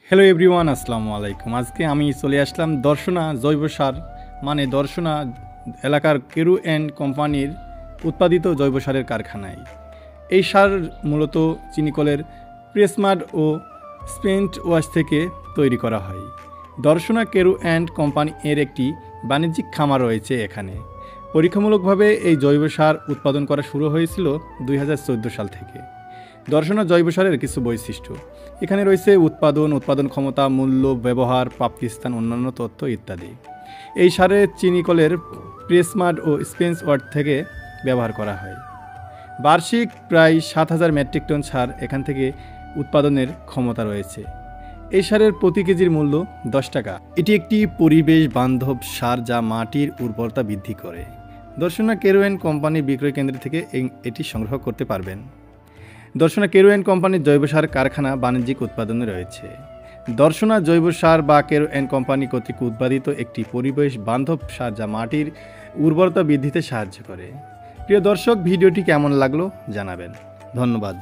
Hello everyone, আসসালামু আলাইকুম। আজকে আমি চলে আসলাম দর্শনা জৈব সার মানে দর্শনা এলাকার কেরু অ্যান্ড কোম্পানির উৎপাদিত জৈব সারের কারখানায়। এই সার মূলত চিনিকলের প্রেসমাড ও স্পেন্ট ওয়াশ থেকে তৈরি করা হয়। দর্শনা কেরু অ্যান্ড কোম্পানি এর একটি বাণিজ্যিক খামার রয়েছে এখানে। পরীক্ষামূলকভাবে এই জৈব সার উৎপাদন করা শুরু হয়েছিল 2014 সাল থেকে। দর্শনা জৈব সারের কিছু বৈশিষ্ট্য এখানে রয়েছে: উৎপাদন ক্ষমতা, মূল্য, ব্যবহার, প্রাপ্তিস্থান, অন্যান্য তথ্য ইত্যাদি। এই সারে চিনিকলের প্রেসমাড ও স্পেন্স ওয়ার্ড থেকে ব্যবহার করা হয়। বার্ষিক প্রায় 7000 মেট্রিক টন সার এখান থেকে উৎপাদনের ক্ষমতা রয়েছে। এই সারের প্রতি কেজির মূল্য 10 টাকা। এটি একটি পরিবেশ বান্ধব সার যা মাটির উর্বরতা বৃদ্ধি করে। দর্শনা কেরু অ্যান্ড কোম্পানির বিক্রয় কেন্দ্র থেকে এটি সংগ্রহ করতে পারবেন। দর্শনা কেরু অ্যান্ড কোম্পানির জৈব সার কারখানা বাণিজ্যিক উৎপাদনে রয়েছে। দর্শনা জৈব সার বা কেরু অ্যান্ড কোম্পানি কর্তৃক উৎপাদিত একটি পরিবেশ বান্ধব সার যা মাটির উর্বরতা বৃদ্ধিতে সাহায্য করে। প্রিয় দর্শক, ভিডিওটি কেমন লাগলো জানাবেন। ধন্যবাদ।